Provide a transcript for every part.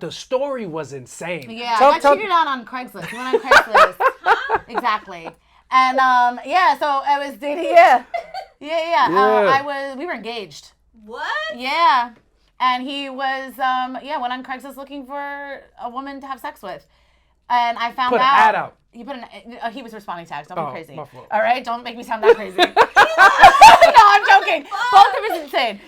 The story was insane. Yeah, I got cheated on Craigslist. We went on Craigslist. Exactly. And so I was dating. We were engaged. What? Yeah. And he was went on Craigslist looking for a woman to have sex with. And I found out. Put an ad out. He was responding to text. Don't be crazy. My fault. All right? Don't make me sound that crazy. No, I'm joking. Both of us insane.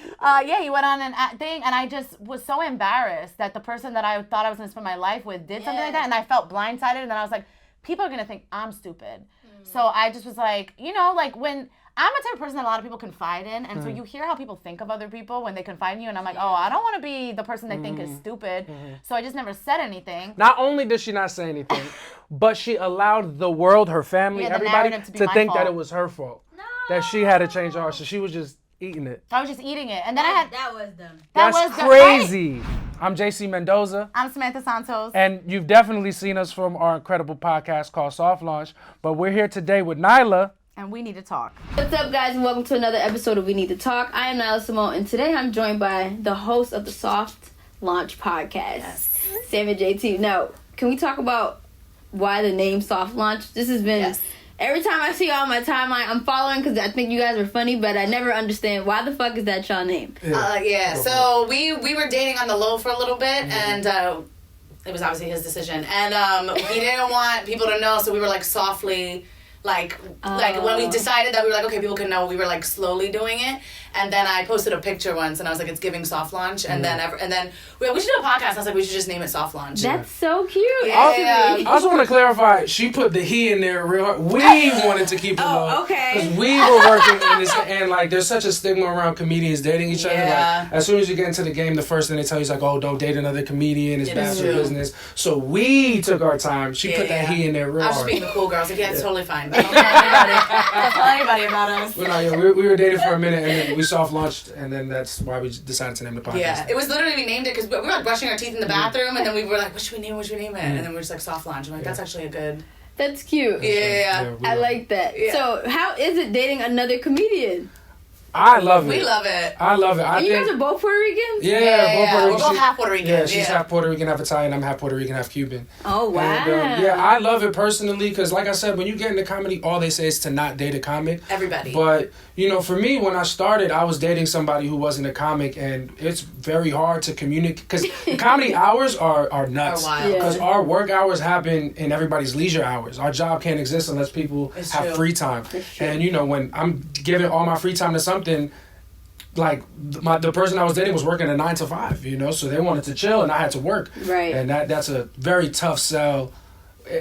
He went on an thing, and I just was so embarrassed that the person that I thought I was going to spend my life with did something like that, and I felt blindsided, and then I was like, people are going to think I'm stupid. So I just was like, when I'm a type of person that a lot of people confide in, and so you hear how people think of other people when they confide in you, and I'm like, I don't want to be the person they think is stupid, so I just never said anything. Not only did she not say anything, but she allowed the world, her family, everybody to think that it was her fault. No. That she had to change her heart, so she was just eating it. I was just eating it, and then that was them. That's crazy. Right? I'm JC Mendoza. I'm Samantha Santos. And you've definitely seen us from our incredible podcast called Soft Launch, but we're here today with Nyla. And we need to talk. What's up, guys, and welcome to another episode of We Need to Talk. I am Nyla Symone, and today I'm joined by the host of the Soft Launch podcast, Sam and JT. Now, can we talk about why the name Soft Launch? This has been... Yes. Every time I see y'all on my timeline, I'm following because I think you guys are funny, but I never understand why the fuck is that y'all name? So we were dating on the low for a little bit, and it was obviously his decision. And he didn't want people to know, so we were like softly... Like when we decided that we were like, okay, people can know, we were like slowly doing it. And then I posted a picture once and I was like, it's giving Soft Launch. And then we should do a podcast. I was like, we should just name it Soft Launch. That's so cute. I also want to clarify, she put the he in there real hard. We wanted to keep it low. Okay. Because we were working in this, and like there's such a stigma around comedians dating each other. Like, as soon as you get into the game, the first thing they tell you is like, oh, don't date another comedian. It's bad for business. So we took our time. She put that he in there real hard. I was just being the cool girl. I was like, it's totally fine. Don't tell anybody about us. But we were dating for a minute, and then we soft launched, and then that's why we decided to name the podcast. Yeah, it was literally, we named it because we were like brushing our teeth in the bathroom, and then we were like, what should we name it? And then we were just like, Soft Launch. I'm like, that's actually a good... That's cute. Yeah. I like that. Yeah. So, how is it dating another comedian? I love it. We love it. I love it. And you guys are both Puerto Ricans? Yeah, both Puerto Ricans. We're both half Puerto Rican. Yeah, she's half Puerto Rican, half Italian. I'm half Puerto Rican, half Cuban. Oh, wow. And, I love it personally because, like I said, when you get into comedy, all they say is to not date a comic. Everybody. But, for me, when I started, I was dating somebody who wasn't a comic, and it's very hard to communicate because comedy hours are nuts. Because our work hours happen in everybody's leisure hours. Our job can't exist unless people have free time. And, when I'm giving all my free time to something, like the person I was dating was working a 9 to 5, so they wanted to chill and I had to work. Right. And that's a very tough sell,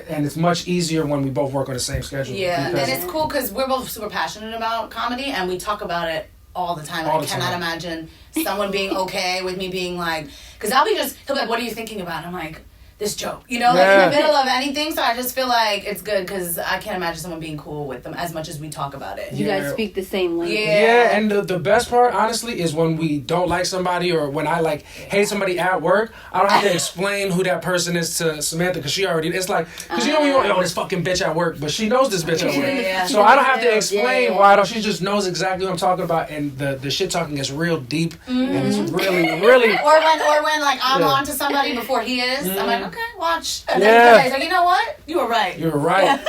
and it's much easier when we both work on the same schedule. Yeah, and it's cool because we're both super passionate about comedy and we talk about it all the time. I cannot imagine someone being okay with me being like, because he'll be like, what are you thinking about? And I'm like, this joke, like in the middle of anything. So I just feel like it's good because I can't imagine someone being cool with them as much as we talk about it. You guys speak the same language. Yeah, and the best part, honestly, is when we don't like somebody or when I hate somebody at work, I don't have to explain who that person is to Samantha because she already, it's like, because when you're like, this fucking bitch at work, but she knows this bitch at work. So I don't have to explain why, she just knows exactly what I'm talking about, and the shit talking is real deep, and it's really, really... Or when like I'm on to somebody before he is, I'm like, okay, watch. And then he's like, you know what? You were right. You were right.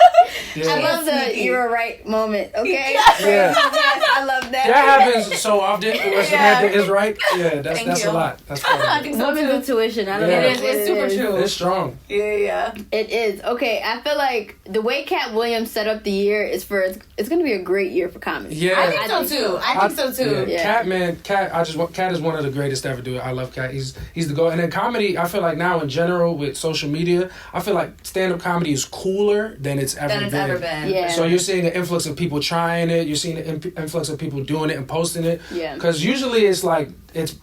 I love the "you were right" moment. Okay. Yeah. I love that. That happens so often. Where Samantha is right. Yeah, that's a lot. That's funny. I think so Women's intuition. I don't know. It's super true. It's strong. Yeah. It is. Okay, I feel like the way Katt Williams set up the year is it's going to be a great year for comedy. Yeah. I think so too. Yeah. Katt is one of the greatest to ever do it. I love Katt. He's the goat. And then comedy, I feel like now in general with social media, I feel like stand-up comedy is cooler than it's ever been. Yeah. So you're seeing an influx of people trying it. You're seeing an influx of people doing it and posting it. Yeah. Because usually it's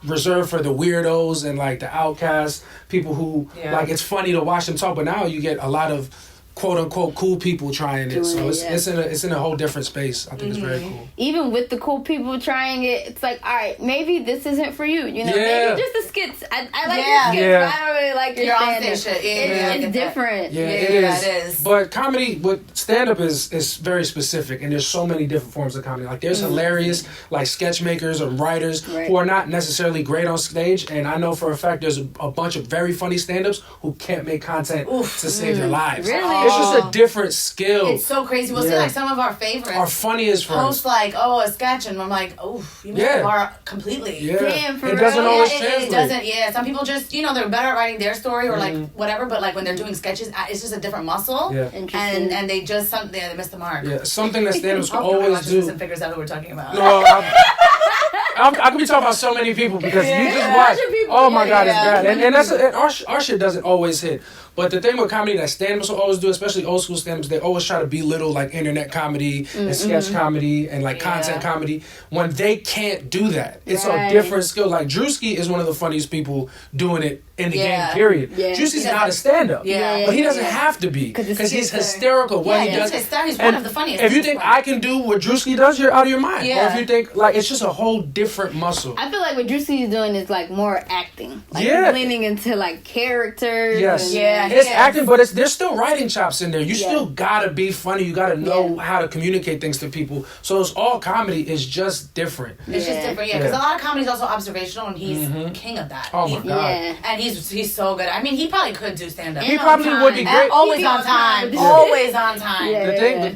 reserved for the weirdos and like the outcasts, people who like it's funny to watch them talk. But now you get a lot of quote unquote cool people trying it. So it's in a whole different space. I think it's very cool. Even with the cool people trying it, it's like, all right, maybe this isn't for you. You know, maybe just the skits. I like your skits, but I don't really like your stand-up. It's different. Yeah, it is. But comedy with stand-up is very specific, and there's so many different forms of comedy. Like there's hilarious like sketch makers or writers who are not necessarily great on stage, and I know for a fact there's a bunch of very funny stand-ups who can't make content to save their lives. Really? It's just a different skill. It's so crazy. We'll see like some of our favorites. Our funniest friends. Post like, a sketch, and I'm like, you missed the bar completely. Yeah. Damn, for it doesn't real? always translate. It doesn't. Some people just, they're better at writing their story or like whatever, but like when they're doing sketches, it's just a different muscle. Yeah. And they just they missed the mark. Yeah, something that stand-ups always do. And figures out who we're talking about. No, I could be talking about so many people because you just watch. Oh my God, it's bad. And that's our shit doesn't always hit. But the thing with comedy that stand-ups will always do, especially old school stand-ups, they always try to belittle like internet comedy and sketch comedy and like content comedy when they can't do that. It's a different skill. Like Drewski is one of the funniest people doing it in the game, period. Yeah. Drewski's not a stand-up. But he doesn't have to be because he's hysterical. What he does. He's one of the funniest. If you think I can do what Drewski does, you're out of your mind. Or if you think like it's just a whole different muscle. I feel like what Drewski is doing is like more acting. Like leaning into like characters. Yes. It's acting, but there's still writing chops in there. You still gotta be funny. You gotta know how to communicate things to people. So it's all comedy. It's just different. It's just different, because a lot of comedy is also observational, and he's king of that. Oh my God. And he's so good. I mean, he probably could do stand up. He probably would be great. Always on time. Always on time.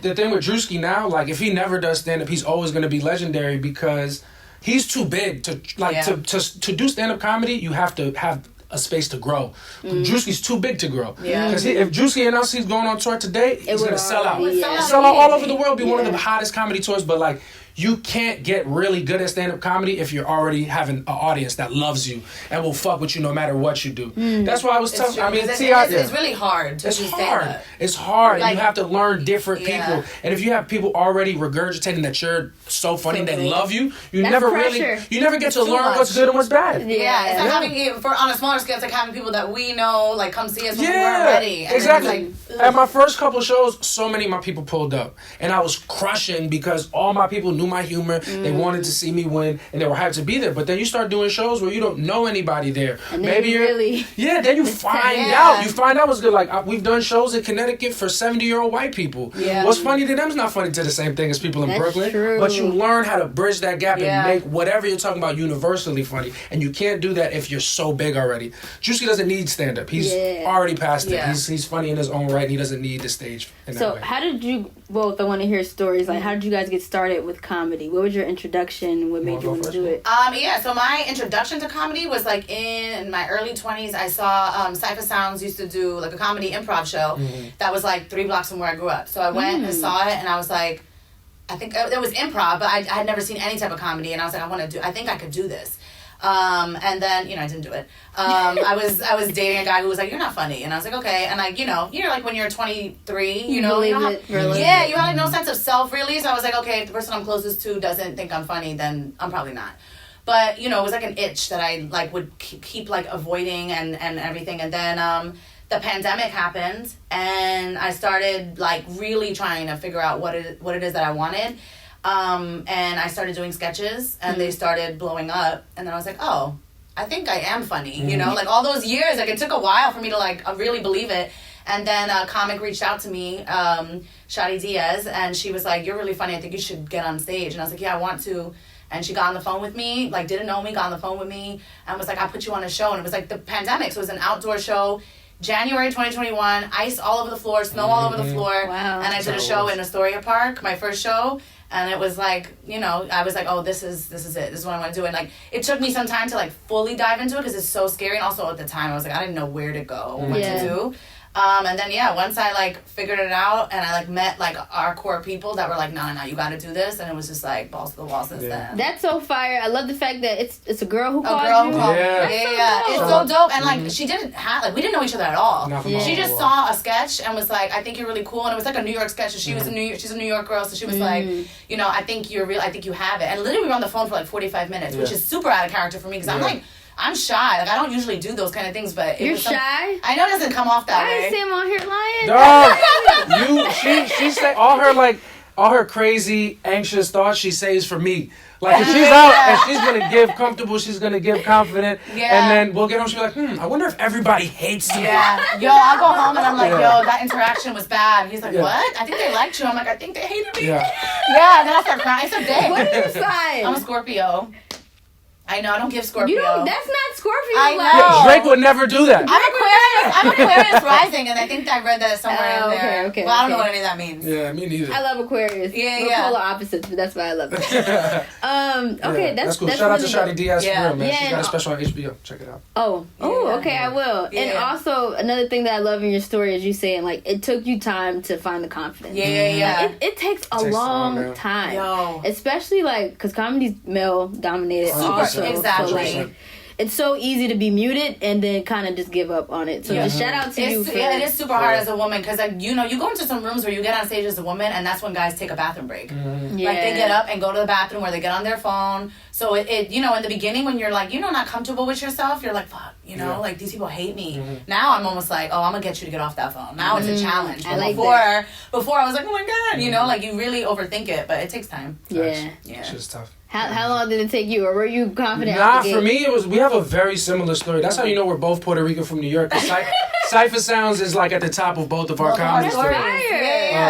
The thing with Drewski now, like if he never does stand up, he's always gonna be legendary because he's too big to to do stand up comedy. You have to have a space to grow. Drewski's too big to grow. Because if Drewski announced he's going on tour today, he's gonna sell out. Sell out all over the world. Be one of the hottest comedy tours. But like, you can't get really good at stand-up comedy if you're already having an audience that loves you and will fuck with you no matter what you do. That's why I was telling. I mean, it's really hard to do stand-up. It's hard. Like, you have to learn different people. And if you have people already regurgitating that you're so funny, they love you, you never get to learn what's good and what's bad. It's like having, on a smaller scale, it's like having people that we know, like, come see us when we weren't ready. And exactly. At my first couple shows, so many of my people pulled up. And I was crushing because all my people knew my humor. They wanted to see me win, and they were hyped to be there. But then you start doing shows where you don't know anybody there. And then then you find out. You find out what's good. Like, we've done shows in Connecticut for 70-year-old white people. What's funny to them is not funny to the same thing as people in Brooklyn. True. But you learn how to bridge that gap and make whatever you're talking about universally funny. And you can't do that if you're so big already. Drewski doesn't need stand-up. He's already past it. He's funny in his own right, and he doesn't need the stage in that way. How did you both, I want to hear stories, like how did you guys get started with comedy? What was your introduction? What made you want to do it? So my introduction to comedy was like in my early 20s. I saw Cypher Sounds used to do like a comedy improv show that was like 3 blocks from where I grew up. So I went and saw it, and I was like, I think it was improv, but I had never seen any type of comedy, and I was like, I think I could do this. And then, I didn't do it. I was dating a guy who was like, you're not funny. And I was like, okay. And like, you're like when you're 23, you don't have, you have like no sense of self really. So I was like, okay, if the person I'm closest to doesn't think I'm funny, then I'm probably not. But, it was like an itch that I like would keep like avoiding and everything. And then, the pandemic happened, and I started like really trying to figure out what it is that I wanted. And I started doing sketches, and they started blowing up, and then I was like, oh, I think I am funny, like all those years, like it took a while for me to like really believe it. And then a comic reached out to me, Shadi Diaz, and she was like, you're really funny, I think you should get on stage. And I was like, yeah, I want to. And she got on the phone with me, like didn't know me, got on the phone with me, and was like, I'll put you on a show. And it was like the pandemic, so it was an outdoor show. January 2021, ice all over the floor, snow all over the floor. Wow. And I did a show in Astoria Park, my first show. And it was like, I was like, oh, this is it. This is what I want to do. And like, it took me some time to like fully dive into it because it's so scary. And also at the time, I was like, I didn't know where to go, what to do. And then, once I like figured it out, and I like met like our core people that were like, no, you got to do this. And it was just like balls to the wall since then. That's so fire. I love the fact that it's a girl who called you. It's so dope. And like, she didn't have, like, we didn't know each other at all. She just saw a sketch and was like, I think you're really cool. And it was like a New York sketch. And she was she's a New York girl. So she was like, I think you're real. I think you have it. And literally we were on the phone for like 45 minutes, which is super out of character for me because I'm like I'm shy. Like I don't usually do those kind of things, but You're shy? I know it doesn't come off that way. I see him on here lying. She say all her crazy, anxious thoughts she says for me. Like if she's out and she's gonna give comfortable, she's gonna give confident, and then we'll get home. She's like, I wonder if everybody hates me. Yeah. Yo, I'll go home and I'm like, yo, that interaction was bad. He's like, what? I think they liked you. I'm like, I think they hated me. Yeah. And then I start crying. It's okay. What are you sign? I'm a Scorpio. I know, I don't give Scorpio. That's not Scorpio. I know. Drake would never do that. I'm Aquarius rising, and I think I read that somewhere in there. Okay, well, I don't know what any of that means. Yeah, me neither. I love Aquarius. We're polar opposites, but that's why I love it. Okay, that's cool. That's Shout out to really Shawty Diaz for real, man. Yeah, She's got a special on HBO. Check it out. Okay, I will. Yeah. And also, another thing that I love in your story is you saying, like, it took you time to find the confidence. Yeah. Like, it takes a long time. Yo. Especially, like, because comedy's male-dominated also. Exactly. So, like, it's so easy to be muted and then kind of just give up on it. So just shout out to you. It is super hard as a woman because, like, you know, you go into some rooms where you get on stage as a woman and that's when guys take a bathroom break. Mm-hmm. Yeah. Like, they get up and go to the bathroom where they get on their phone. So, it you know, in the beginning when you're, like, you know, not comfortable with yourself, you're like, fuck, you know, like, these people hate me. Mm-hmm. Now I'm almost like, oh, I'm going to get you to get off that phone. Now it's a challenge. But like before I was like, oh, my God, you know, like, you really overthink it, but it takes time. Yeah. It's just tough. How long did it take you, or were you confident? Nah, for me, we have a very similar story. That's how you know we're both Puerto Rican from New York. Cypher Sounds is like at the top of both of our comedy stories.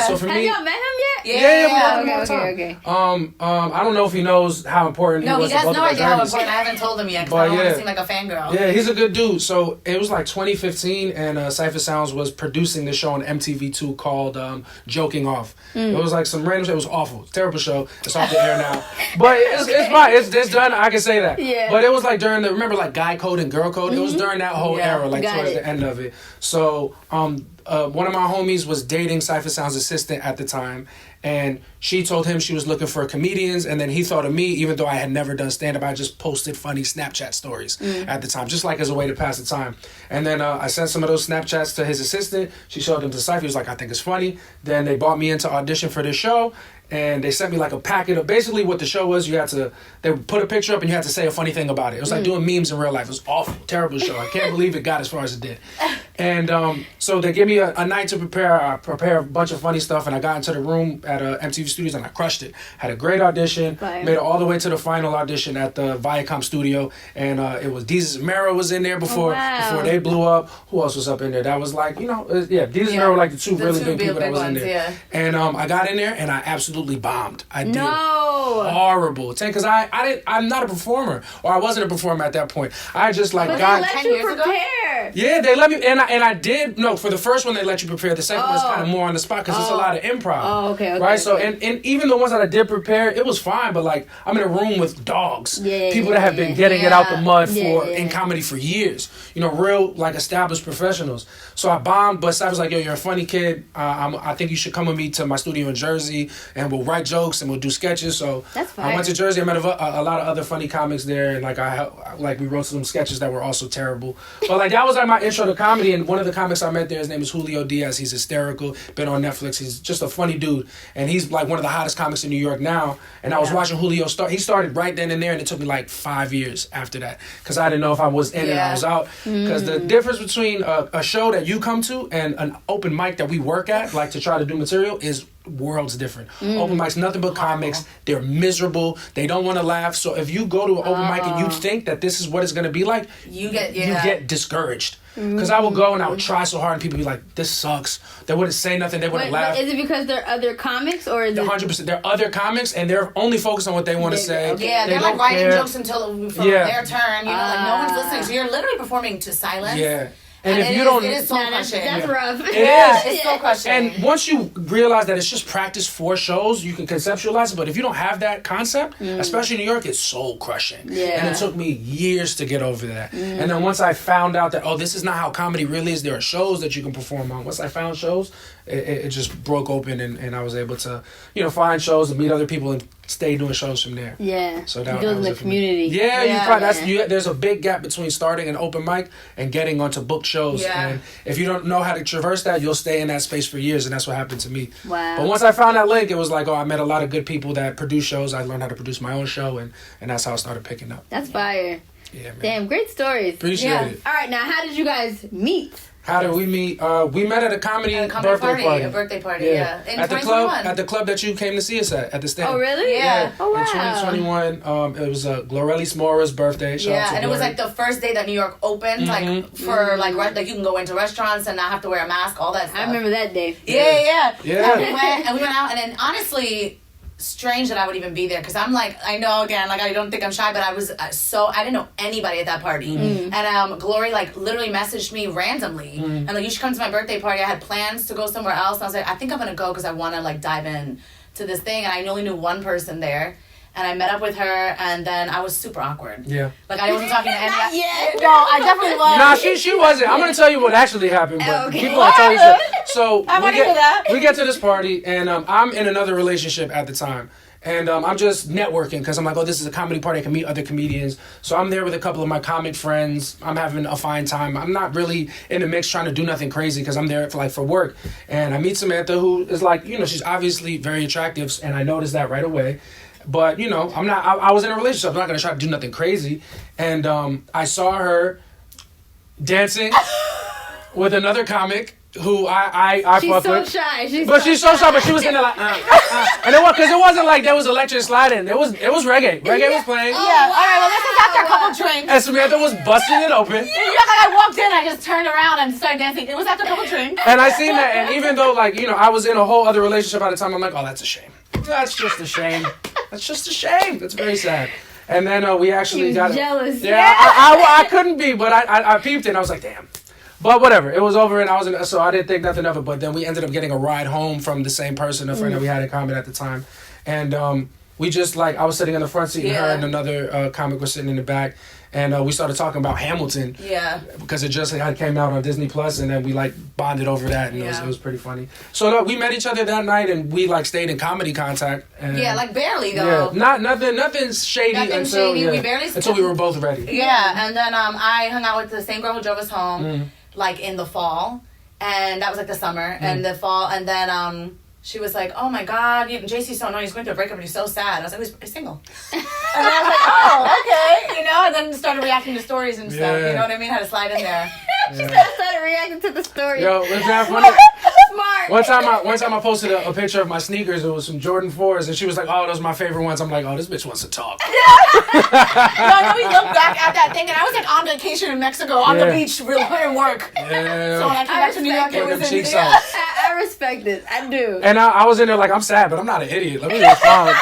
So for Have me, y'all met him yet? Yeah. Okay. I don't know if he knows how important he No, was. he has to both no of our idea how journeys. important. I haven't told him yet because I don't want to seem like a fangirl. Yeah, he's a good dude. So it was like 2015, and Cypher Sounds was producing this show on MTV2 called Joking Off. It was like some random show. It was awful. Terrible show. It's off the air now. But it's fine. It's done. I can say that. Yeah. But it was like during remember like Guy Code and Girl Code? It was during that whole era, like towards the end of it. So one of my homies was dating Cypher Sound's assistant at the time, and she told him she was looking for comedians, and then he thought of me, even though I had never done stand-up. I just posted funny Snapchat stories at the time, just like as a way to pass the time. And then I sent some of those Snapchats to his assistant. She showed them to Cypher. He was like, I think it's funny. Then they brought me in to audition for this show, and they sent me like a packet of basically what the show was. They would put a picture up and you had to say a funny thing about it. It was like doing memes in real life. It was awful, terrible show. I can't believe it got as far as it did. And so they gave me a night to prepare. I prepared a bunch of funny stuff, and I got into the room at MTV Studios and I crushed it. Had a great audition. Made it all the way to the final audition at the Viacom studio, and it was Deezus and Mero was in there before they blew up. Who else was up in there? That was like, Deezus and Mero were like the two really big people that was in there. Yeah. And I got in there and I absolutely bombed. I did horrible. Because I'm not a performer, or I wasn't a performer at that point. I just like got. Let you prepare. Yeah, they let me, and I did. No, for the first one they let you prepare. The second one's kind of more on the spot because it's a lot of improv. Oh, okay. Right. So and even the ones that I did prepare, it was fine. But like I'm in a room with dogs, people that have been getting it out the mud in comedy for years. Real like established professionals. So I bombed, but I was like, yo, you're a funny kid. I think you should come with me to my studio in Jersey, and we'll write jokes and we'll do sketches. So I went to Jersey. I met a lot of other funny comics there, and like we wrote some sketches that were also terrible. But like that was like my intro to comedy. And one of the comics I met there, his name is Julio Diaz. He's hysterical. Been on Netflix. He's just a funny dude, and he's like one of the hottest comics in New York now. And I was watching Julio start. He started right then and there, and it took me like 5 years after that because I didn't know if I was in or I was out. Because the difference between a show that you come to and an open mic that we work at, like to try to do material, is worlds different. Open mics, nothing but comics. They're miserable. They don't want to laugh. So if you go to an open mic and you think that this is what it's going to be like, you get discouraged. Because I would go and I would try so hard and people would be like, this sucks. They wouldn't say nothing. They wouldn't laugh. Is it because they're other comics or is 100%. They're other comics and they're only focused on what they want to say. Yeah, they're like writing jokes until their turn. Like no one's listening. So you're literally performing to silence. Yeah. And if you don't, it is soul crushing. That's rough. It's soul crushing. And once you realize that it's just practice for shows, you can conceptualize it. But if you don't have that concept, especially in New York, it's soul crushing. Yeah. And it took me years to get over that. And then once I found out that this is not how comedy really is. There are shows that you can perform on. Once I found shows, it just broke open, and I was able to find shows and meet other people and stay doing shows from there. Yeah. So that building the community. There's a big gap between starting an open mic and getting onto booked shows. Yeah. And if you don't know how to traverse that, you'll stay in that space for years, and that's what happened to me. Wow. But once I found that link, it was like, I met a lot of good people that produce shows. I learned how to produce my own show, and that's how I started picking up. That's fire. Yeah, man. Damn, great stories. Appreciate it. All right, now how did you guys meet? How did we meet? We met at a comedy birthday party. A birthday party, Yeah. In At the 2021. club that you came to see us at the stand. Oh, really? Yeah. Oh, wow. In 2021, it was Glorelli Smora's birthday. Shout out to and it was Glory. like the first day that New York opened, like for like you can go into restaurants and not have to wear a mask, all that stuff. I remember that day. Yeah. Yeah. And we went out, and then honestly, strange that I would even be there, because I'm like, I know, again, like I don't think I'm shy, but I was I didn't know anybody at that party. And Glory like literally messaged me randomly and like, you should come to my birthday party. I had plans to go somewhere else, and I was like, I think I'm gonna go because I want to like dive in to this thing. And I only knew one person there, and I met up with her, and then I was super awkward. Yeah. Like I wasn't talking to anybody. No, I definitely was. Nah, she wasn't. I'm gonna tell you what actually happened, but Okay. people are telling you. So I wanna hear that. we get to this party, and I'm in another relationship at the time. And I'm just networking because I'm like, oh, this is a comedy party. I can meet other comedians. So I'm there with a couple of my comic friends. I'm having a fine time. I'm not really in the mix trying to do nothing crazy because I'm there for work. And I meet Samantha, who is like, she's obviously very attractive, and I noticed that right away. But, I'm not, I was in a relationship. I'm not going to try to do nothing crazy. And I saw her dancing with another comic who I fuck with. She's so shy. She's so shy, but she was in there like, and it wasn't like there was electric sliding. It was reggae. Reggae was playing. Yeah. All right. Well, this is after a couple drinks. And Samantha was busting it open. You know, like I walked in, I just turned around and started dancing. It was after a couple drinks. And I seen that, and even though I was in a whole other relationship at the time, I'm like, oh, that's a shame. That's just a shame. That's just a shame. That's very sad. And then we actually got jealous. Yeah, I couldn't be, but I peeped it. And I was like, damn. But whatever, it was over, and so I didn't think nothing of it. But then we ended up getting a ride home from the same person, a friend that we had in common at the time, and we just I was sitting in the front seat, and her and another comic were sitting in the back, and we started talking about Hamilton, because it just came out on Disney Plus, and then we bonded over that, and it was pretty funny. So we met each other that night, and we stayed in comedy contact. And, barely though. Yeah, nothing shady until we barely until we were both ready. Yeah, and then I hung out with the same girl who drove us home. In the fall, and that was the summer and the fall, and then she was like, oh my god, JC's so annoying, he's going through a breakup and he's so sad. And I was like, he's single. And I was like, oh, okay, and then started reacting to stories and stuff, you know what I mean, had to slide in there. She started reacting to the story. Yo, was that funny? Smart. One time I posted a picture of my sneakers. It was some Jordan 4s, and she was like, "Oh, those are my favorite ones." I'm like, "Oh, this bitch wants to talk." No, we looked back at that thing, and I was on vacation in Mexico on the beach, really putting work. Yeah. So when I came back to New York, it was cheeks in. out. I respect it. I do. And I was in there like, I'm sad, but I'm not an idiot. Let me respond.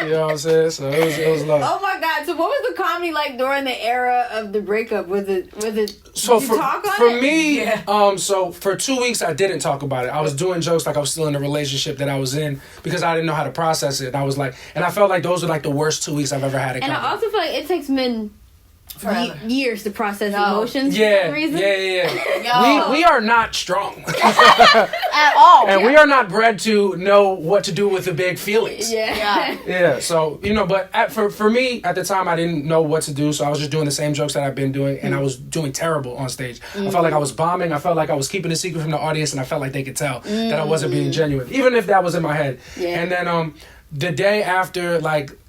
You know what I'm saying? So it was love. Oh my god! So what was the comedy like during the era of the breakup? Was it? So did you talk on for it? me, so for 2 weeks I didn't talk about it. I was doing jokes like I was still in the relationship that I was in because I didn't know how to process it. And I was like, and I felt like those were the worst 2 weeks I've ever had in And comedy. I also feel like it takes men years to process emotions for Yeah, some reason. yeah. We are not strong At all. and we are not bred to know what to do with the big feelings. Yeah. So but for me at the time I didn't know what to do, so I was just doing the same jokes that I've been doing, and I was doing terrible on stage. I felt like I was bombing. I felt like I was keeping a secret from the audience, and I felt like they could tell that I wasn't being genuine, even if that was in my head. And then the day after,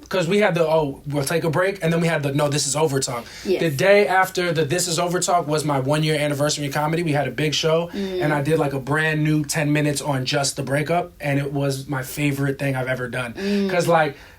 because we had we'll take a break, and then we had the no, this is over talk. Yes. The day after the this is over talk was my 1 year anniversary in comedy. We had a big show, and I did a brand new 10 minutes on just the breakup, and it was my favorite thing I've ever done. Because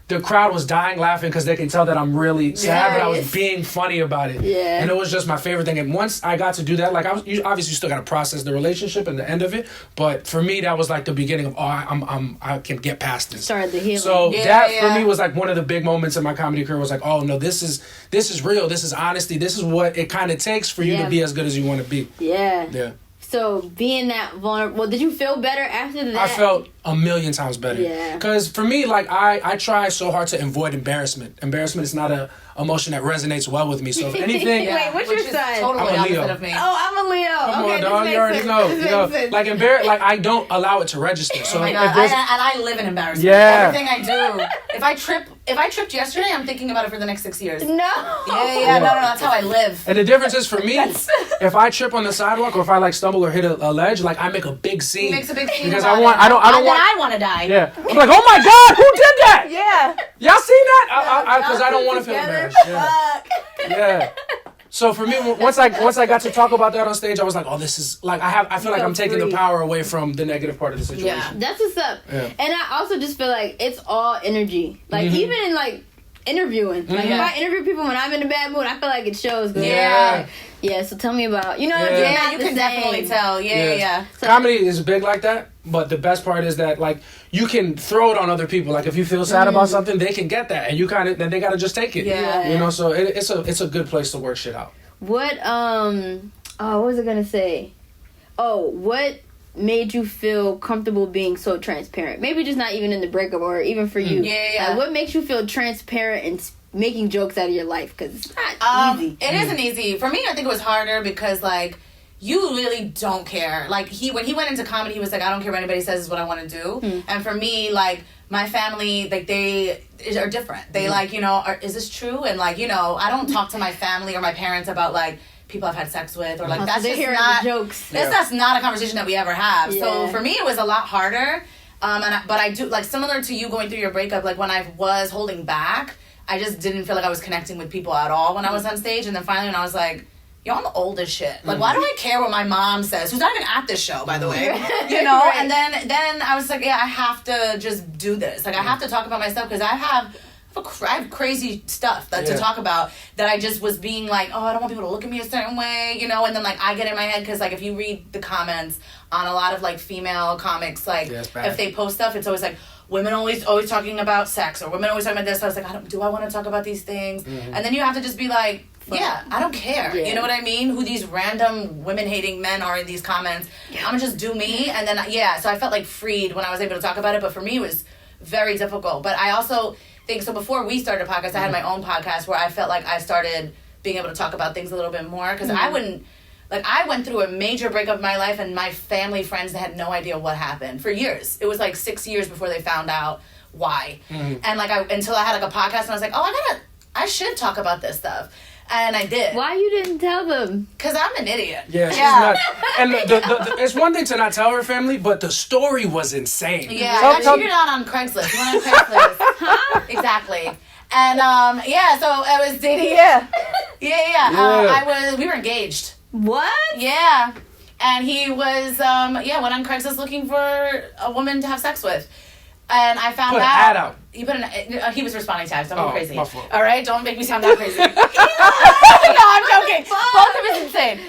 the crowd was dying laughing because they can tell that I'm really sad, but I was being funny about it. Yeah. And it was just my favorite thing. And once I got to do that, you obviously still got to process the relationship and the end of it. But for me, that was the beginning of, I can get past this. Started the healing. So for me was one of the big moments in my comedy career was oh no, this is real. This is honesty. This is what it kind of takes for you to be as good as you want to be. Yeah. Yeah. So being that vulnerable, did you feel better after that? I felt a million times better. Yeah. Because for me, I try so hard to avoid embarrassment. Embarrassment is not a emotion that resonates well with me. So if anything, Wait, what's your sign? Totally I'm a Leo. opposite of me. Oh, I'm a Leo. Come okay, on, dog. You already know. I don't allow it to register. So Oh my if god! there's- And I live in embarrassment. Yeah. Everything I do. If I tripped yesterday, I'm thinking about it for the next 6 years. No. Yeah. No. That's how I live. And the difference is for me, if I trip on the sidewalk or if I stumble or hit a ledge, I make a big scene. He makes a big scene because about I don't want. I want to die. Yeah. I'm like, oh my god, who did that? Yeah. Y'all seen that? Because I don't want to feel embarrassed. Yeah. Yeah. So for me, once I got to talk about that on stage, I was like, oh, this is like I feel like I'm taking the power away from the negative part of the situation. Yeah, that's what's up. Yeah. And I also just feel like it's all energy. Like even in like interviewing. Like if I interview people when I'm in a bad mood, I feel like it shows. Yeah. Yeah, so tell me about, you know, yeah, you can definitely tell. Yeah. So, comedy is big like that, but the best part is that like you can throw it on other people. Like if you feel sad about something, they can get that, and you then they gotta just take it. Yeah. You know, so it's a good place to work shit out. What what was I gonna say? Oh, what made you feel comfortable being so transparent? Maybe just not even in the breakup or even for you. Yeah. Like, what makes you feel transparent and making jokes out of your life? Because it's not easy. It isn't easy. For me, I think it was harder because, like, you really don't care. Like, when he went into comedy, he was like, I don't care what anybody says is what I want to do. And for me, like, my family, like, they are different. They, like, you know, is this true? And, like, you know, I don't talk to my family or my parents about, like, people I've had sex with or, like, that's just not... jokes. That's not a conversation that we ever have. Yeah. So, for me, it was a lot harder. But I do, like, similar to you going through your breakup, like, when I was holding back... I just didn't feel like I was connecting with people at all when I was on stage. And then finally when I was like, yo, I'm old as shit. Like, why do I care what my mom says? Who's not even at this show, by the way. You know? Right. And then I was like, yeah, I have to just do this. Like, I have to talk about myself because I have crazy stuff to talk about that I just was being like, oh, I don't want people to look at me a certain way, you know? And then, like, I get in my head because, like, if you read the comments on a lot of, like, female comics, like, if they post stuff, it's always like, women always talking about sex or women always talking about this. So I was like, do I want to talk about these things? And then you have to just be like, yeah, I don't care. Yeah. You know what I mean? Who these random women-hating men are in these comments. I'm going to just do me. And then, so I felt like freed when I was able to talk about it. But for me, it was very difficult. But I also think, so before we started a podcast, I had my own podcast where I felt like I started being able to talk about things a little bit more. Because I wouldn't... Like, I went through a major breakup in my life, and my family, friends had no idea what happened for years. It was, like, 6 years before they found out why. And, like, until I had, like, a podcast, and I was like, oh, I should talk about this stuff. And I did. Why you didn't tell them? Because I'm an idiot. Yeah, she's not. And it's one thing to not tell her family, but the story was insane. Yeah, I got cheated on Craigslist. You went on Craigslist. Huh? Exactly. And, so I was dating. We were engaged. What? Yeah. And he was, went on Craigslist looking for a woman to have sex with. And I found out. He put he was responding to ads. Don't be crazy. My fault. All right? Don't make me sound that crazy. No, I'm joking. Both of us insane.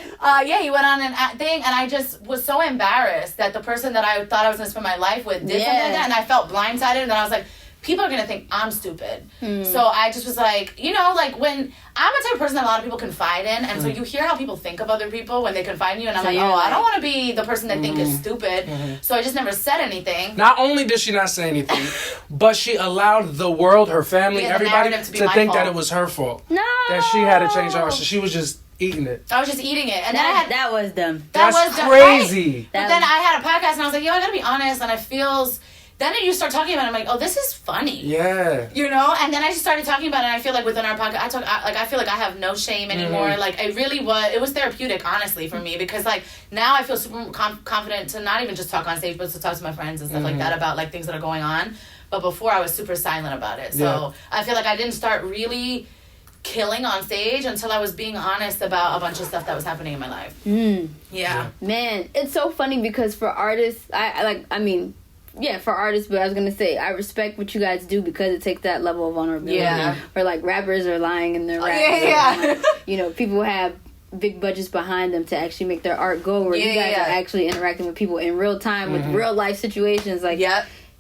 He went on an thing, and I just was so embarrassed that the person that I thought I was going to spend my life with did something like that, and I felt blindsided, and then I was like, people are going to think I'm stupid. So I just was like, you know, like when I'm a type of person that a lot of people confide in, and so you hear how people think of other people when they confide in you, and I'm like, I don't want to be the person they think is stupid. So I just never said anything. Not only did she not say anything, but she allowed the world, her family, everybody to think that it was her fault. No. That she had to change her. So she was just eating it. I was just eating it. And that was dumb. That's crazy. Right? But then I had a podcast, and I was like, I got to be honest, and it feels... Then you start talking about it, I'm like, oh, this is funny. Yeah. You know? And then I just started talking about it, and I feel like within our podcast, I feel like I have no shame anymore. Like, it was therapeutic, honestly, for me, because, like, now I feel super confident to not even just talk on stage, but to talk to my friends and stuff like that about, like, things that are going on. But before, I was super silent about it. So I feel like I didn't start really killing on stage until I was being honest about a bunch of stuff that was happening in my life. Yeah. Man, it's so funny because for artists, for artists, but I was going to say, I respect what you guys do because it takes that level of vulnerability. Yeah. Or, like, rappers are lying in their raps. Yeah. You know, people have big budgets behind them to actually make their art go where you guys are actually interacting with people in real time with real life situations. Like,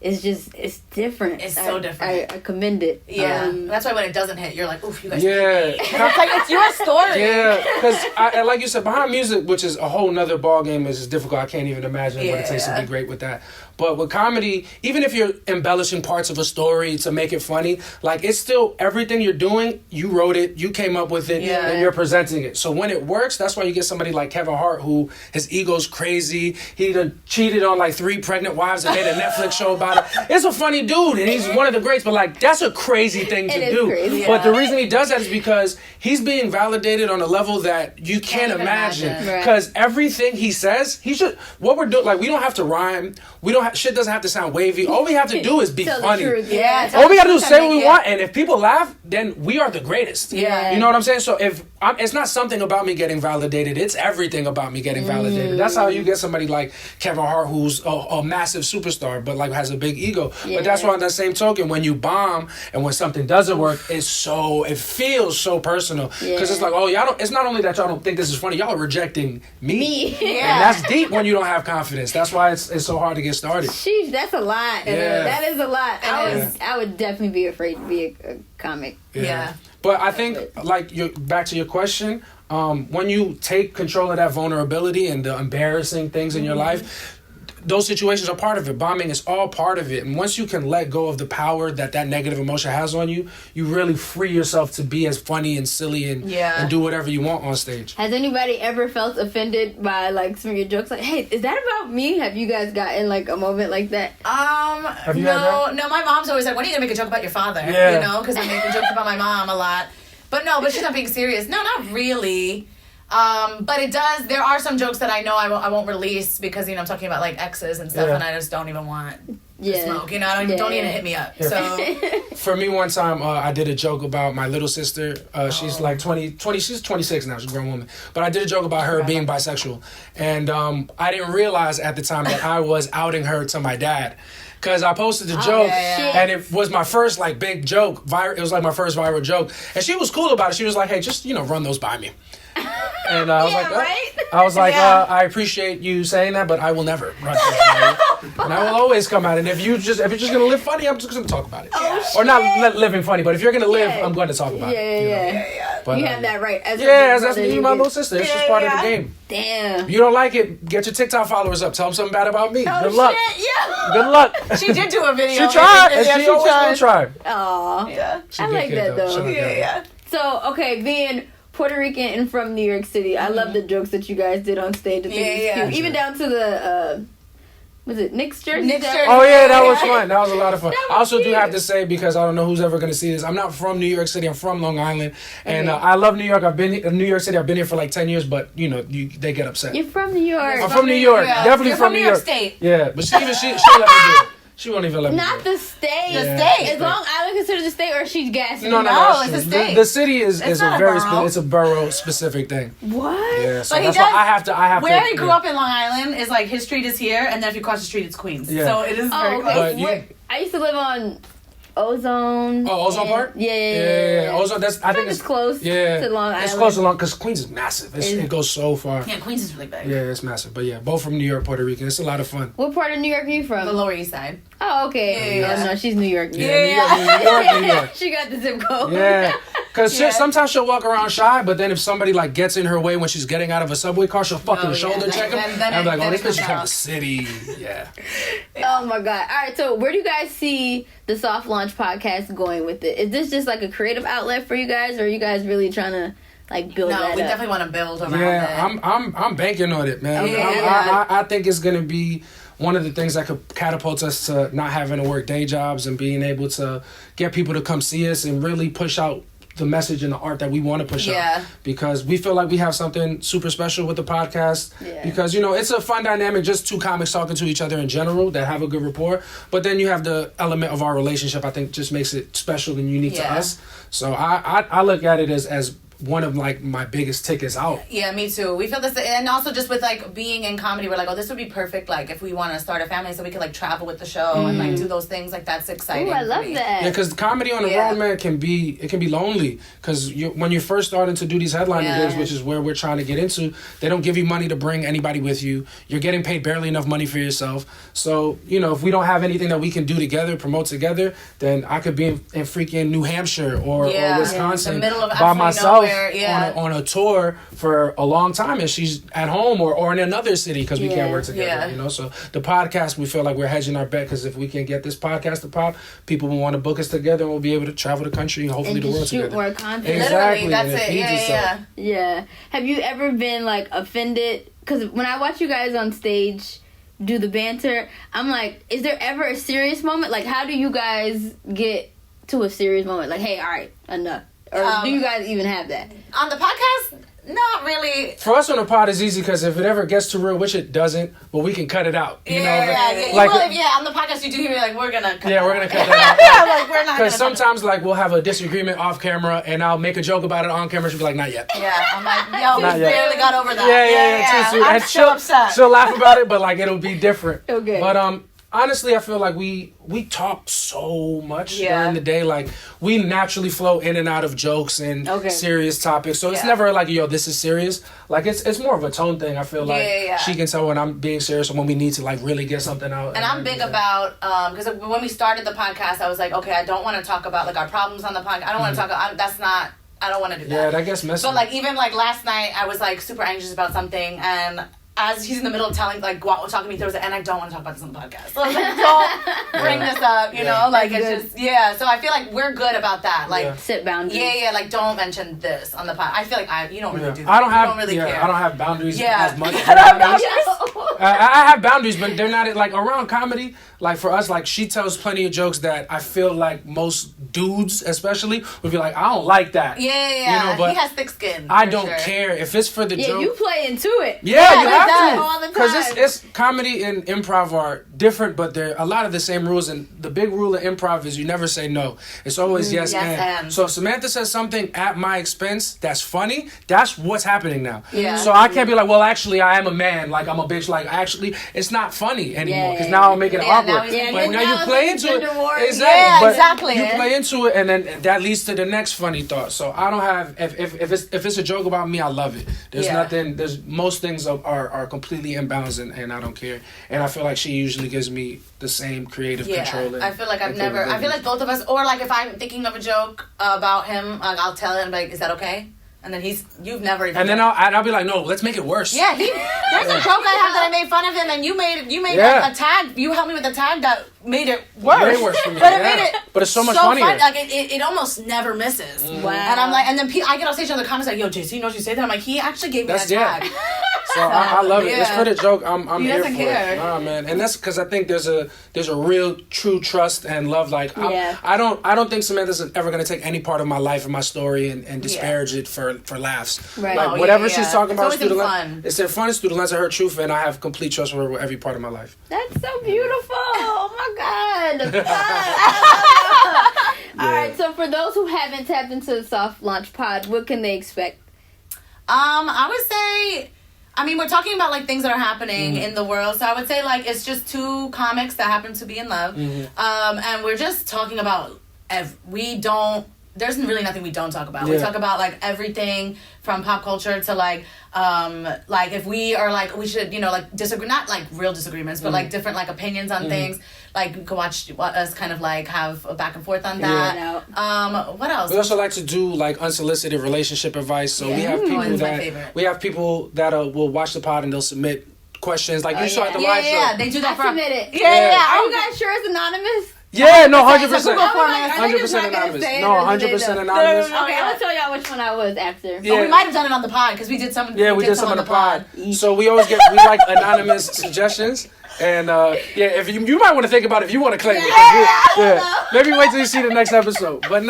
it's different. It's so different. I commend it. Yeah. That's why when it doesn't hit, you're like, oof, you guys It's like, it's your story. Yeah, because like you said, behind music, which is a whole nother ballgame, is difficult. I can't even imagine what it takes to be great with that. But with comedy, even if you're embellishing parts of a story to make it funny, like, it's still everything you're doing, you wrote it, you came up with it, and you're presenting it. So when it works, that's why you get somebody like Kevin Hart, who his ego's crazy. He done cheated on like 3 pregnant wives and made a Netflix show about It's a funny dude, and he's one of the greats. But like, that's a crazy thing to do. Crazy. Yeah. But the reason he does that is because he's being validated on a level that you can't imagine. Because everything he says, he should. What we're doing, like, we don't have to rhyme. We don't. Shit doesn't have to sound wavy. All we have to do is be funny. All we gotta do is say what we want, and if people laugh, then we are the greatest. Yeah. You know what I'm saying? So if it's not something about me getting validated, it's everything about me getting validated. That's how you get somebody like Kevin Hart, who's a massive superstar, but like has a big ego. Yeah. But that's why on that same token, when you bomb and when something doesn't work, it feels so personal. Because it's like, oh, y'all don't. It's not only that y'all don't think this is funny, y'all are rejecting me. And that's deep when you don't have confidence. That's why it's so hard to get started. Sheesh, that's a lot. Yeah. That is a lot. I would definitely be afraid to be a comic. Yeah. But I think, like, back to your question, when you take control of that vulnerability and the embarrassing things in your life, those situations are part of it. Bombing is all part of it. And once you can let go of the power that negative emotion has on you, you really free yourself to be as funny and silly and do whatever you want on stage. Has anybody ever felt offended by like some of your jokes? Like, hey, is that about me? Have you guys gotten like a moment like that? Have you had that? No. My mom's always like, when are you gonna make a joke about your father? Yeah. You know, because I'm making jokes about my mom a lot. But she's not being serious. No, not really. But it does. There are some jokes that I know I won't release because I'm talking about like exes and stuff, and I just don't even want to smoke. Don't even hit me up. Yeah. So for me, one time I did a joke about my little sister. She's like 20. She's 26 now. She's a grown woman. But I did a joke about her being bisexual, and I didn't realize at the time that I was outing her to my dad. Because I posted the joke, and it was my first like big joke. It was like my first viral joke, and she was cool about it. She was like, "Hey, just run those by me." And I was like, I appreciate you saying that, but I will never run those by you. And I will always come out. And if you're just gonna live funny, I'm just gonna talk about it. Or not living funny, but if you're gonna live, I'm going to talk about it. But, you have that right. As you my little sister. It's just part of the game. Damn. You don't like it? Get your TikTok followers up. Tell them something bad about me. Good luck. Good luck. She did do a video. She tried. And she always gonna try. Aw. Yeah. I like that though. Yeah. So being Puerto Rican and from New York City, I love the jokes that you guys did on stage. I think it's cute. Even down to the was it Nick's jersey? Oh yeah, that was fun. That was a lot of fun. I also do have to say, because I don't know who's ever going to see this, I'm not from New York City. I'm from Long Island, and I love New York. I've been in New York City. I've been here for like 10 years, but they get upset. You're from New York. I'm from New York. Yeah. Definitely You're from New York State. Yeah, but she let me do it. She won't even let me do it. Not the state. The state. Is Long Island considered the state, or she's gassing? No, it's a state. The city is a very borough. it's a borough specific thing. What? Yeah, so But that's why I have to. Where he grew up in Long Island is like his street is here, and then if you cross the street, it's Queens. Yeah. So it is very close. But I used to live on Ozone. Oh, Ozone Park? Yeah. Ozone, I think it's close to Long Island. It's close to because Queens is massive. It goes so far. Yeah, Queens is really big. Yeah, it's massive. But yeah, both from New York, Puerto Rican. It's a lot of fun. What part of New York are you from? The Lower East Side. Oh, okay. Yeah. No, she's New York. New York. She got the zip code. Yeah. Because sometimes she'll walk around shy, but then if somebody like gets in her way when she's getting out of a subway car, she'll fucking shoulder check him. And I'm like, oh, this bitch is from the city. Yeah. Oh my God. All right, so where do you guys see the Soft Launch podcast going with it? Is this just like a creative outlet for you guys, or are you guys really trying to like build that up? No, we definitely want to build around it. Yeah, I'm banking on it, man. I think it's gonna be one of the things that could catapult us to not having to work day jobs and being able to get people to come see us and really push out the message and the art that we want to push out. Because we feel like we have something super special with the podcast. Because, it's a fun dynamic, just two comics talking to each other in general that have a good rapport. But then you have the element of our relationship, I think just makes it special and unique to us. So I look at it as one of like my biggest tickets out. Yeah, me too. We feel this, and also just with like being in comedy, we're like, oh, this would be perfect. Like if we want to start a family, so we could like travel with the show and like do those things. Like that's exciting. Ooh, I love that. Yeah, because comedy on the road, man, can be lonely. Because when you're first starting to do these headlining gigs, which is where we're trying to get into, they don't give you money to bring anybody with you. You're getting paid barely enough money for yourself. So if we don't have anything that we can do together, promote together, then I could be in freaking New Hampshire or Wisconsin the middle of by myself nowhere, on a tour for a long time, and she's at home or in another city because we can't work together. So the podcast, we feel like we're hedging our bet, because if we can get this podcast to pop, people will want to book us together, and we'll be able to travel the country and hopefully the world together. More content. Exactly, literally, that's it. Yeah. Have you ever been like offended? Because when I watch you guys on stage, do the banter. I'm like, is there ever a serious moment? Like, how do you guys get to a serious moment? Like, hey, all right, enough. Or do you guys even have that? On the podcast, not really. For us on the pod, it's easy because if it ever gets too real, which it doesn't, well, we can cut it out. You know? Yeah. Like, On the podcast, you do hear me like, we're gonna cut we're gonna cut that out. like, we're not. Because sometimes, like, we'll have a disagreement off camera, and I'll make a joke about it on camera. She'll be like, "Not yet." Yeah, I'm like, yo, we barely got over that. Yeah. Too soon. I'm And still upset. She'll laugh about it, but like, it'll be different. Okay. But honestly, I feel like we talk so much during the day. Like, we naturally flow in and out of jokes and serious topics. So it's never like, yo, this is serious. Like, it's more of a tone thing. I feel like she can tell when I'm being serious or when we need to like really get something out. And I'm big about because when we started the podcast, I was like, okay, I don't want to talk about like our problems on the podcast. I don't want to talk. I don't want to do that. Yeah, that gets messy. But like even like last night, I was like super anxious about something and. As he's in the middle of talking talking me through it, and I don't want to talk about this on the podcast. So I was like, don't bring this up, you know? Like, it's just, so I feel like we're good about that. Like, set boundaries. Yeah, like, don't mention this on the podcast. I feel like you don't really do that. I don't have, you don't really care. I don't have boundaries as much. I I have boundaries, but they're not, like, around comedy. Like, for us, like, she tells plenty of jokes that I feel like most dudes, especially, would be like, I don't like that. Yeah. You know, but he has thick skin. I don't care. If it's for the joke. Yeah, you play into it. Yeah, you have to. All the time. Because it's comedy and improv are different, but they're a lot of the same rules. And the big rule of improv is you never say no. It's always yes and. So if Samantha says something at my expense that's funny, that's what's happening now. Yeah. So I can't be like, well, actually, I am a man. Like, I'm a bitch. Like, actually, it's not funny anymore. Because now I'm making it awkward. But now you play into it. Exactly. You play into it, and then that leads to the next funny thought. So I don't have, if it's a joke about me, I love it. There's nothing, most things are completely imbalanced, and I don't care. And I feel like she usually gives me the same creative control. I feel like I feel like both of us, or like if I'm thinking of a joke about him, like I'll tell him, like, is that okay? And then you've never even. And then I'll be like, no, let's make it worse. Yeah, there's a joke I have that I made fun of him, and you made a tag. You helped me with a tag that made it worse. Way worse for me. But it made it. But it's so much funnier. Like it almost never misses. Wow. And I'm like, and then I get on stage in the comments like, yo, JC, you know what you say that? I'm like, he actually gave me that tag. So I love it. It's for the joke. I'm he here doesn't for care. it. Nah, man, and that's because I think there's a real true trust and love. Like I don't think Samantha's ever gonna take any part of my life and my story and disparage it for laughs. Right. Like whatever she's talking about, it's fun. It's their fun. It's through the lens of her truth, and I have complete trust for her with every part of my life. That's so beautiful. Oh my God. All right. So for those who haven't tapped into the Soft Launch Pod, what can they expect? I would say. I mean, we're talking about like things that are happening in the world, so I would say like it's just two comics that happen to be in love, and we're just talking about there's really nothing we don't talk about. We talk about like everything from pop culture to like if we are like we should like disagree, not like real disagreements, but like different like opinions on things. Like you can watch us kind of like have a back and forth on that. Yeah. What else? We also like to do like unsolicited relationship advice. So we have people that will watch the pod and they'll submit questions like you saw at the live show. Yeah, they do that. I submitted. Yeah. Are you guys sure it's anonymous? Yeah, no, 100%. 100% anonymous. No, 100% anonymous. Okay, I'm gonna tell y'all which one I was after. Yeah. Oh, we might have done it on the pod because we did some. Yeah, we did some on the pod. So we always we like anonymous suggestions. And if you might want to think about it if you want to claim it. Maybe wait till you see the next episode. But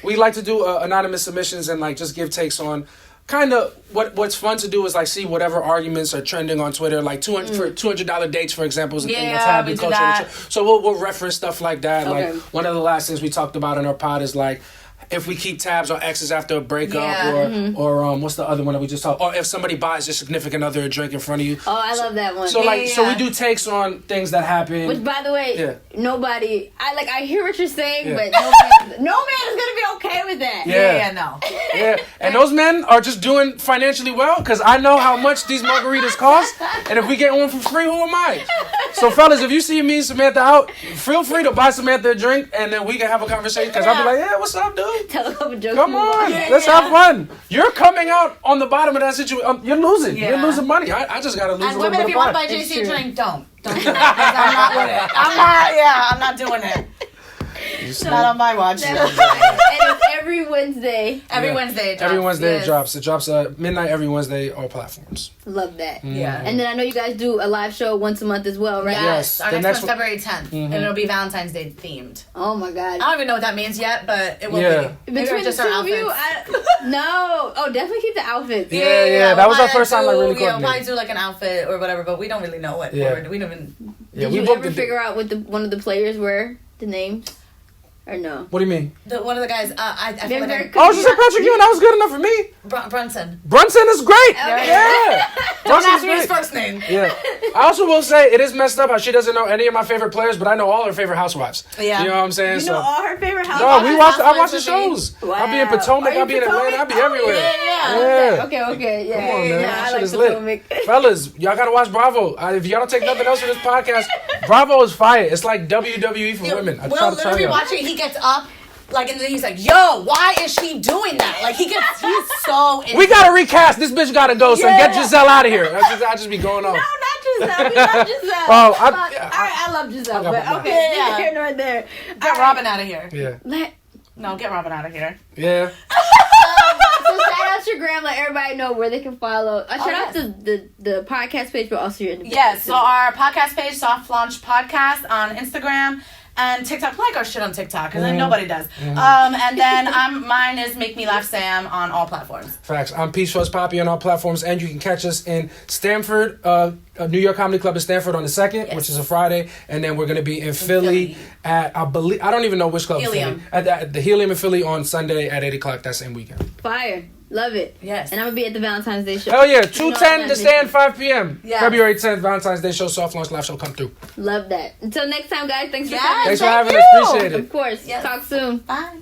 we like to do anonymous submissions and like just give takes on kind of what's fun to do is like see whatever arguments are trending on Twitter, like $200 dates, for example, is a thing that's happening culture. So we'll reference stuff like that. Okay. Like one of the last things we talked about in our pod is like if we keep tabs on exes after a breakup, or what's the other one that we just talked? Or if somebody buys your significant other a drink in front of you. Oh, I love that one. So so we do takes on things that happen. Which, by the way, nobody. I hear what you're saying, but no man is gonna be okay with that. Yeah, and those men are just doing financially well because I know how much these margaritas cost, and if we get one for free, who am I? So fellas, if you see me and Samantha out, feel free to buy Samantha a drink, and then we can have a conversation. Because I'll be like, yeah, what's up, dude? Tell a couple jokes. Come on, let's have fun. You're coming out on the bottom of that situation. You're losing. You're losing money. I just gotta lose a little bit of fun. And women, if you want to buy JC a drink, don't do it. I'm not with it. I'm not doing it. Not on my watch. And if every Wednesday. Every Wednesday it drops. Every Wednesday it drops. It drops midnight every Wednesday, all platforms. Love that. Yeah. And then I know you guys do a live show once a month as well, right? Yes. Our The next next one's February 10th. And it'll be Valentine's Day themed. Oh my God. I don't even know what that means yet, but it will be. Maybe Between just the our two of you, outfits. no. Oh, definitely keep the outfits. Yeah. That was our first time, like, really we'll probably coordinating. do like an outfit or whatever, but we don't really know what. We don't even. Yeah, Did you ever figure out what one of the players were? The names? Or no? What do you mean? One of the guys, I feel like Oh, she said Patrick Ewing. That was good enough for me. Brunson. Brunson is great. Okay. Yeah. Don't Brunson's ask me his great. first name. Yeah. I also will say it is messed up how she doesn't know any of my favorite players, but I know all her favorite housewives. Yeah. You know what I'm saying? You know all her favorite No, housewives? I watch the shows. Wow. I'll be in Potomac, Are I'll be in you Atlanta, I'll be everywhere. Yeah. Okay, yeah. Come on, man. Nah, That I shit like is lit. Potomac. Fellas, y'all gotta watch Bravo. If y'all don't take nothing else from this podcast, Bravo is fire. It's like WWE for women. I try We'll to tell literally y'all. watch it. He gets up, like, and then he's like, "Yo, why is she doing that?" Like, he's so. We gotta recast. This bitch gotta go, son. Get Giselle out of here. I just be going off. No, not Giselle. We love Giselle. Oh, I love Giselle, but okay, Yeah. here nor there. Get Robin out of here. Yeah. No, get Robin out of here. Yeah. So shout out your gram, let everybody know where they can follow. Shout out the podcast page, but also your individual. Yes, so our podcast page, Soft Launch Podcast on Instagram and TikTok. Like our shit on TikTok, because then nobody does. And then mine is Make Me Laugh Sam on all platforms. Facts. I'm Peace First Poppy on all platforms, and you can catch us in Stamford, New York Comedy Club in Stamford on the 2nd, which is a Friday, and then we're gonna be in Philly at I don't even know which club. Helium. At the Helium in Philly on Sunday at 8:00 that same weekend. Fire. Love it. Yes. And I'm going to be at the Valentine's Day show. Hell yeah, 2:10 to stand 5 p.m. Yes. February 10th, Valentine's Day show, Soft Launch Live show, come through. Love that. Until next time, guys. Thanks for Yes. coming. Thanks for Thank having you. us. Appreciate it. Of course. Yes. Talk soon. Bye.